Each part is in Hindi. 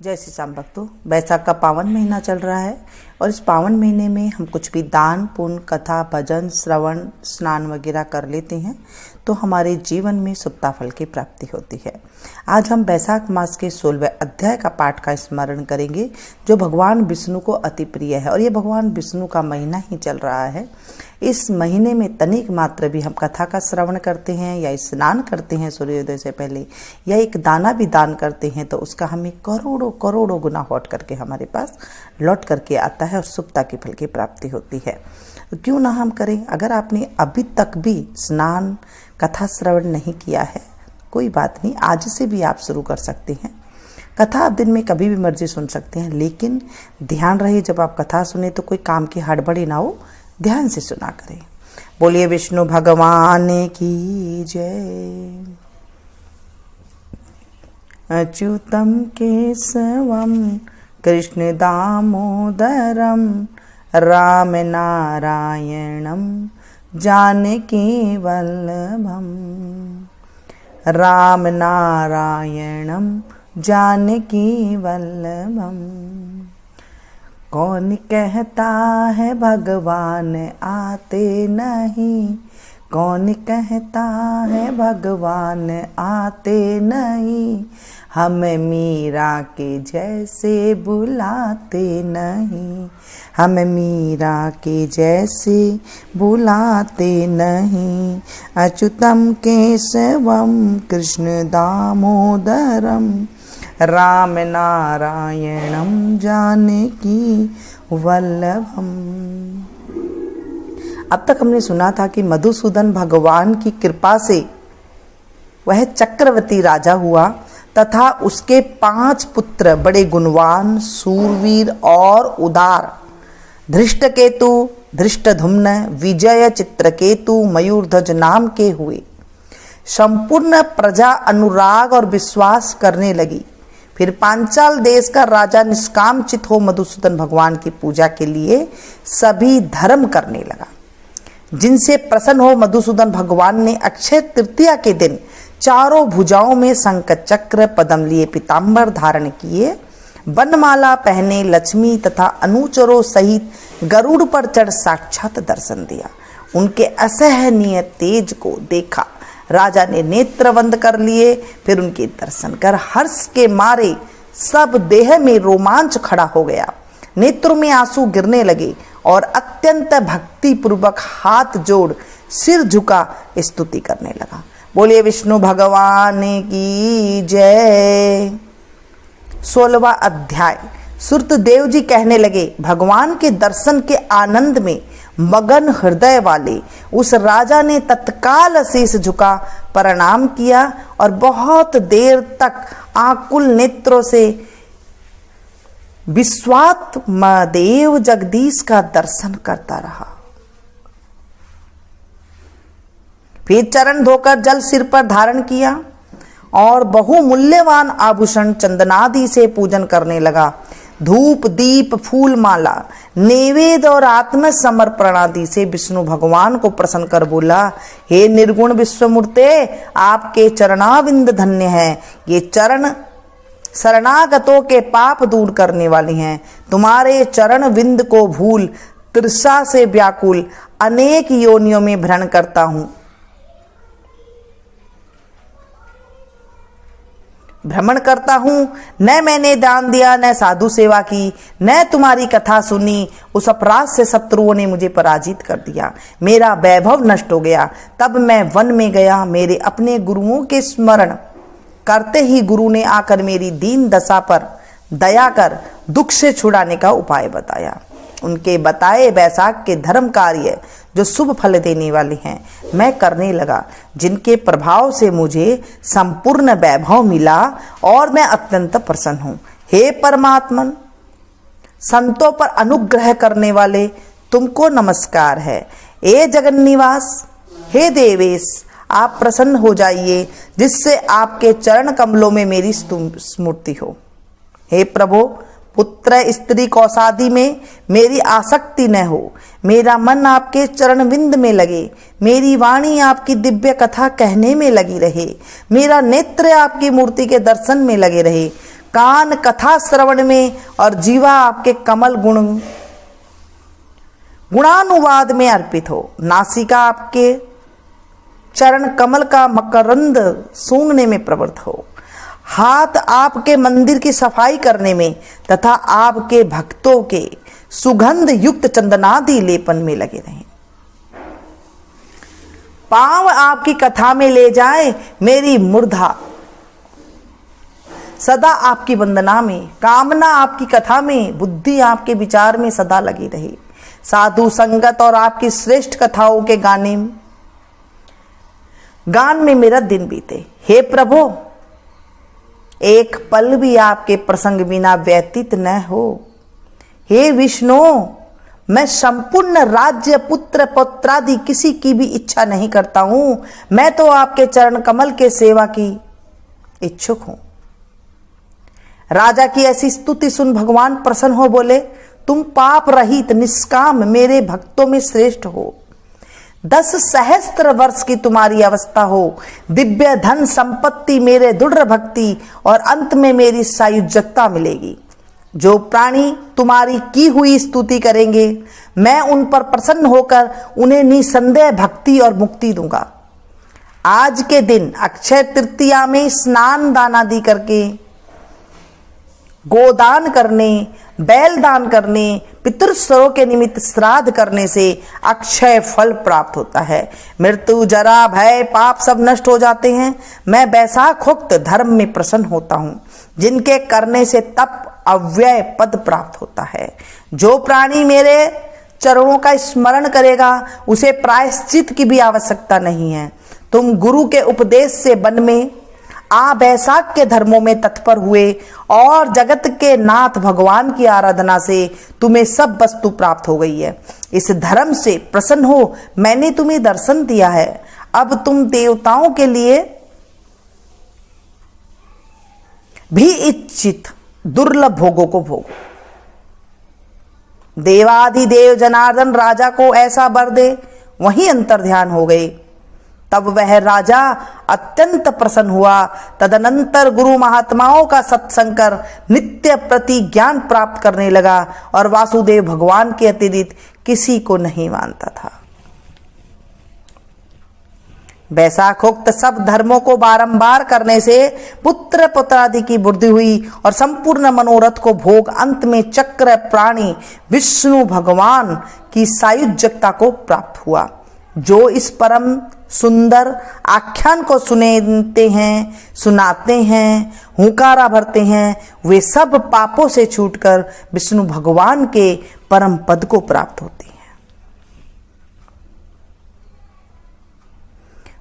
जय श्री श्याम भक्तों, बैसाख का पावन महीना चल रहा है और इस पावन महीने में हम कुछ भी दान पुण्य कथा भजन श्रवण स्नान वगैरह कर लेते हैं तो हमारे जीवन में सुप्ता फल की प्राप्ति होती है। आज हम बैसाख मास के 16वें अध्याय का पाठ का स्मरण करेंगे जो भगवान विष्णु को अति प्रिय है और ये भगवान विष्णु का महीना ही चल रहा है। इस महीने में तनिक मात्र भी हम कथा का श्रवण करते हैं या स्नान करते हैं सूर्योदय से पहले या एक दाना भी दान करते हैं तो उसका हमें करोड़ों करोड़ों गुना लौट करके हमारे पास लौट करके आता है और सुप्ता के फल की प्राप्ति होती है। तो क्यों ना हम करें। अगर आपने अभी तक भी स्नान कथा श्रवण नहीं किया है कोई बात नहीं, आज से भी आप शुरू कर सकते हैं। कथा आप दिन में कभी भी मर्जी सुन सकते हैं, लेकिन ध्यान रहे जब आप कथा सुने तो कोई काम की हड़बड़ी ना हो, ध्यान से सुना करें। बोलिए विष्णु भगवान की जय। अच्युतम केशवम कृष्ण दामोदरम राम नारायणम जानकी वल्लभम राम नारायणम जानकी वल्लभम। कौन कहता है भगवान आते नहीं, कौन कहता है भगवान आते नहीं, हम मीरा के जैसे बुलाते नहीं, हम मीरा के जैसे बुलाते नहीं। अच्युतम केशवम कृष्ण दामोदरम राम नारायणम जानकी वल्लभम। अब तक हमने सुना था कि मधुसूदन भगवान की कृपा से वह चक्रवर्ती राजा हुआ तथा उसके 5 पुत्र बड़े गुणवान सूरवीर और उदार धृष्टकेतु धृष्टधुम्न विजय चित्रकेतु मयूरध्वज नाम के हुए। संपूर्ण प्रजा अनुराग और विश्वास करने लगी। फिर पांचाल देश का राजा निष्काम चित हो मधुसूदन भगवान की पूजा के लिए सभी धर्म करने लगा। जिनसे प्रसन्न हो मधुसूदन भगवान ने अक्षय तृतीया के दिन चारों भुजाओं में शंख चक्र पद्म लिए पीताम्बर धारण किए, वनमाला पहने लक्ष्मी तथा अनुचरों सहित गरुड़ पर चढ़ साक्षात दर्शन दिया। उनके असहनीय तेज को देखा राजा ने नेत्र बंद कर लिए। फिर उनके दर्शन कर हर्ष के मारे सब देह में रोमांच खड़ा हो गया, नेत्रों में आंसू गिरने लगे और अत्यंत भक्ति पूर्वक हाथ जोड़ सिर झुका स्तुति करने लगा। बोलिए विष्णु भगवान की जय। 16वां अध्याय। सुरतदेव जी कहने लगे, भगवान के दर्शन के आनंद में मगन हृदय वाले उस राजा ने तत्काल शीश झुका प्रणाम किया और बहुत देर तक आकुल नेत्रों से विश्वात्मदेव जगदीश का दर्शन करता रहा। फिर चरण धोकर जल सिर पर धारण किया और बहुमूल्यवान आभूषण चंदनादि से पूजन करने लगा। धूप दीप फूल माला नैवेद्य और आत्म समर्पण आदि से विष्णु भगवान को प्रसन्न कर बोला, हे निर्गुण विश्वमूर्ते, आपके चरणाविंद धन्य है। ये चरण शरणागतों के पाप दूर करने वाले हैं। तुम्हारे चरण विंद को भूल तृषा से व्याकुल अनेक योनियों में भ्रमण करता हूं। न मैंने दान दिया, न साधु सेवा की, न तुम्हारी कथा सुनी। उस अपराध से शत्रुओं ने मुझे पराजित कर दिया, मेरा वैभव नष्ट हो गया। तब मैं वन में गया, मेरे अपने गुरुओं के स्मरण करते ही गुरु ने आकर मेरी दीन दशा पर दया कर दुख से छुड़ाने का उपाय बताया। उनके बताए बैसाख के धर्म कार्य जो शुभ फल देने वाले हैं मैं करने लगा, जिनके प्रभाव से मुझे संपूर्ण वैभव मिला और मैं अत्यंत प्रसन्न हूं। हे परमात्मन, संतों पर अनुग्रह करने वाले तुमको नमस्कार है। हे जगन्निवास, हे देवेश, आप प्रसन्न हो जाइए जिससे आपके चरण कमलों में मेरी स्मृति हो। हे प्रभु, पुत्र स्त्री कौसादी में मेरी आसक्ति न हो। मेरा मन आपके चरण बिंद में लगे, मेरी वाणी आपकी दिव्य कथा कहने में लगी रहे, मेरा नेत्र आपकी मूर्ति के दर्शन में लगे रहे। कान कथा श्रवण में और जीवा आपके कमल गुणानुवाद में अर्पित हो। नासिका आपके चरण कमल का मकरंद सूंघने में प्रवृत्त हो। हाथ आपके मंदिर की सफाई करने में तथा आपके भक्तों के सुगंध युक्त चंदनादि लेपन में लगे रहें। पांव आपकी कथा में ले जाए, मेरी मूर्धा सदा आपकी वंदना में, कामना आपकी कथा में, बुद्धि आपके विचार में सदा लगी रहे। साधु संगत और आपकी श्रेष्ठ कथाओं के गान में मेरा दिन बीते। हे प्रभु, एक पल भी आपके प्रसंग बिना व्यतीत न हो। हे विष्णु, मैं संपूर्ण राज्य पुत्र पौत्रादि किसी की भी इच्छा नहीं करता हूं, मैं तो आपके चरण कमल के सेवा की इच्छुक हूं। राजा की ऐसी स्तुति सुन भगवान प्रसन्न हो बोले, तुम पाप रहित निष्काम मेरे भक्तों में श्रेष्ठ हो। 10 सहस्त्र वर्ष की तुम्हारी अवस्था हो, दिव्य धन संपत्ति, मेरे दृढ़ भक्ति और अंत में मेरी सायुज्यता मिलेगी। जो प्राणी तुम्हारी की हुई स्तुति करेंगे, मैं उन पर प्रसन्न होकर उन्हें निसंदेह भक्ति और मुक्ति दूंगा। आज के दिन अक्षय तृतीया में स्नान दान आदि करके, गोदान करने, बैल दान करने, पितृस्वरों के निमित्त श्राद्ध करने से अक्षय फल प्राप्त होता है। मृत्यु, जरा, भय, पाप सब नष्ट हो जाते हैं। मैं वैशाखोक्त धर्म में प्रसन्न होता हूँ, जिनके करने से तप अव्यय पद प्राप्त होता है। जो प्राणी मेरे चरणों का स्मरण करेगा, उसे प्रायश्चित की भी आवश्यकता नहीं है। तुम गुरु के उपदेश से वन में वैशाख के धर्मों में तत्पर हुए और जगत के नाथ भगवान की आराधना से तुम्हें सब वस्तु प्राप्त हो गई है। इस धर्म से प्रसन्न हो, मैंने तुम्हें दर्शन दिया है। अब तुम देवताओं के लिए भी इच्छित दुर्लभ भोगों को भोगो। देवाधिदेव जनार्दन राजा को ऐसा वर दे, वहीं अंतर ध्यान हो गए। तब वह राजा अत्यंत प्रसन्न हुआ। तदनंतर गुरु महात्माओं का सत्संग कर नित्य प्रति ज्ञान प्राप्त करने लगा और वासुदेव भगवान के अतिरिक्त किसी को नहीं मानता था। वैशाखोक्त सब धर्मों को बारंबार करने से पुत्र पुत्रादि की वृद्धि हुई और संपूर्ण मनोरथ को भोग अंत में चक्र प्राणी विष्णु भगवान की सायुज्यता को प्राप्त हुआ। जो इस परम सुंदर आख्यान को सुनाते हैं, हुंकारा भरते हैं, वे सब पापों से छूटकर विष्णु भगवान के परम पद को प्राप्त होते हैं।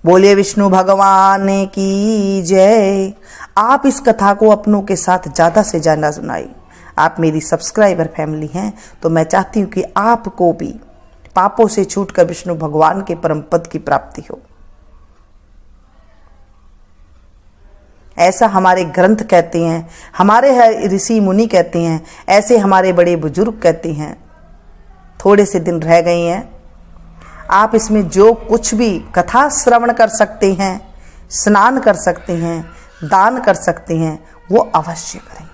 बोलिए विष्णु भगवान की जय। आप इस कथा को अपनों के साथ ज्यादा से ज्यादा सुनाइए। आप मेरी सब्सक्राइबर फैमिली हैं, तो मैं चाहती हूँ कि आपको भी पापों से छूटकर विष्णु भगवान के परम पद की प्राप्ति हो। ऐसा हमारे ग्रंथ कहते हैं, हमारे ऋषि मुनि कहते हैं, ऐसे हमारे बड़े बुजुर्ग कहते हैं। थोड़े से दिन रह गए हैं, आप इसमें जो कुछ भी कथा श्रवण कर सकते हैं, स्नान कर सकते हैं, दान कर सकते हैं, वो अवश्य करें।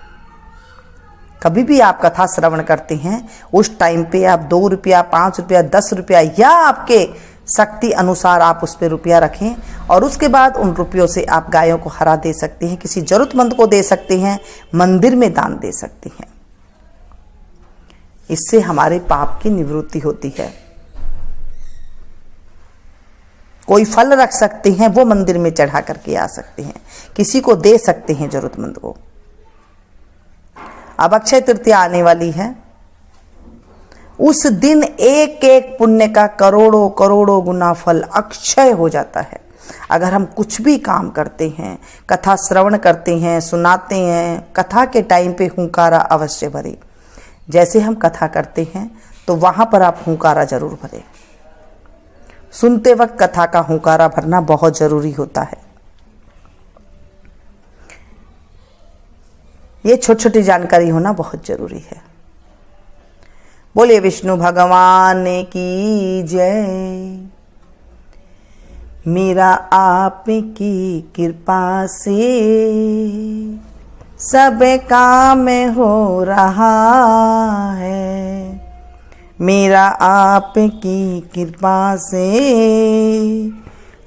कभी भी आप कथा श्रवण करते हैं, उस टाइम पे आप 2 रुपया, 5 रुपया, 10 रुपया या आपके शक्ति अनुसार आप उस पर रुपया रखें और उसके बाद उन रुपयों से आप गायों को हरा दे सकते हैं, किसी जरूरतमंद को दे सकते हैं, मंदिर में दान दे सकते हैं। इससे हमारे पाप की निवृत्ति होती है। कोई फल रख सकते हैं, वो मंदिर में चढ़ा करके आ सकते हैं, किसी को दे सकते हैं जरूरतमंद को। अब अक्षय तृतीया आने वाली है। उस दिन एक एक पुण्य का करोड़ों करोड़ों गुना फल अक्षय हो जाता है। अगर हम कुछ भी काम करते हैं, कथा श्रवण करते हैं, सुनाते हैं, कथा के टाइम पे हुंकारा अवश्य भरे। जैसे हम कथा करते हैं तो वहां पर आप हुंकारा जरूर भरें। सुनते वक्त कथा का हुंकारा भरना बहुत जरूरी होता है। ये छोटी छोटी जानकारी होना बहुत जरूरी है। बोलिए विष्णु भगवान की जय। मेरा आप की कृपा से सब काम हो रहा है, मेरा आपकी कृपा से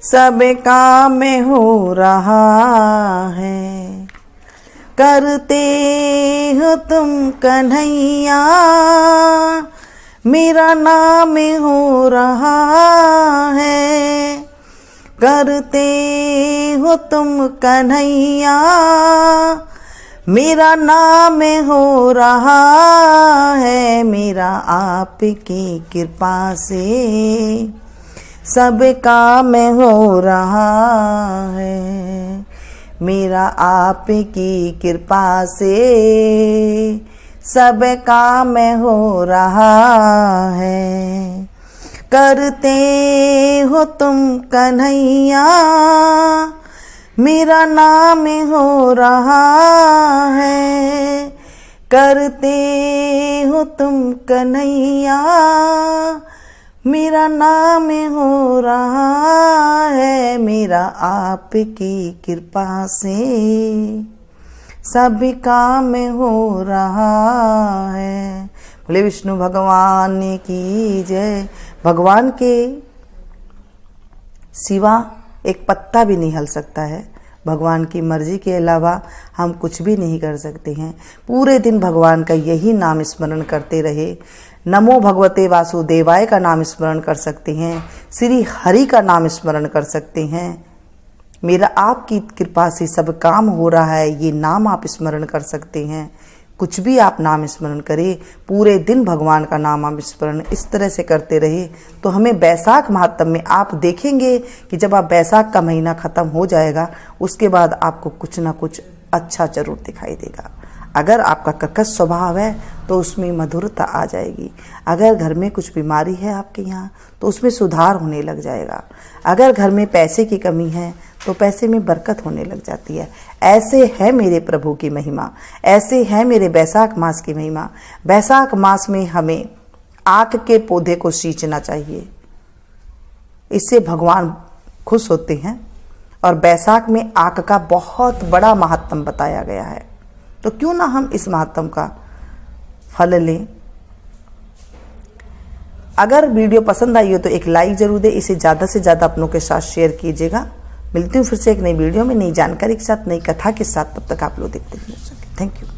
सब काम हो रहा है। करते हो तुम कन्हैया, मेरा नाम हो रहा है। करते हो तुम कन्हैया, मेरा नाम हो रहा है। मेरा आपकी कृपा से सब काम हो रहा है, मेरा आपकी कृपा से सब काम हो रहा है। करते हो तुम कन्हैया, मेरा नाम हो रहा है। करते हो तुम कन्हैया, मेरा नाम हो रहा है। मेरा आपकी कृपा से सब काम हो रहा है। बोले विष्णु भगवान की जय। भगवान के सिवा एक पत्ता भी नहीं हिल सकता है। भगवान की मर्जी के अलावा हम कुछ भी नहीं कर सकते हैं। पूरे दिन भगवान का यही नाम स्मरण करते रहे। नमो भगवते वासुदेवाय का नाम स्मरण कर सकते हैं, श्री हरि का नाम स्मरण कर सकते हैं। मेरा आपकी कृपा से सब काम हो रहा है, ये नाम आप स्मरण कर सकते हैं। कुछ भी आप नाम स्मरण करें, पूरे दिन भगवान का नाम आप स्मरण इस तरह से करते रहे तो हमें वैशाख महात्म में आप देखेंगे कि जब आप वैशाख का महीना ख़त्म हो जाएगा उसके बाद आपको कुछ ना कुछ अच्छा जरूर दिखाई देगा। अगर आपका कर्कश स्वभाव है तो उसमें मधुरता आ जाएगी। अगर घर में कुछ बीमारी है आपके यहाँ तो उसमें सुधार होने लग जाएगा। अगर घर में पैसे की कमी है तो पैसे में बरकत होने लग जाती है। ऐसे है मेरे प्रभु की महिमा, ऐसे है मेरे वैशाख मास की महिमा। वैशाख मास में हमें आक के पौधे को सींचना चाहिए, इससे भगवान खुश होते हैं। और वैशाख में आक का बहुत बड़ा महात्म बताया गया है, तो क्यों ना हम इस महात्म का फल लें। अगर वीडियो पसंद आई हो तो एक लाइक जरूर दे, इसे ज़्यादा से ज़्यादा अपनों के साथ शेयर कीजिएगा। मिलती हूँ फिर से एक नई वीडियो में, नई जानकारी के साथ, नई कथा के साथ। तब तक आप लोग देखते रहिए। Thank you.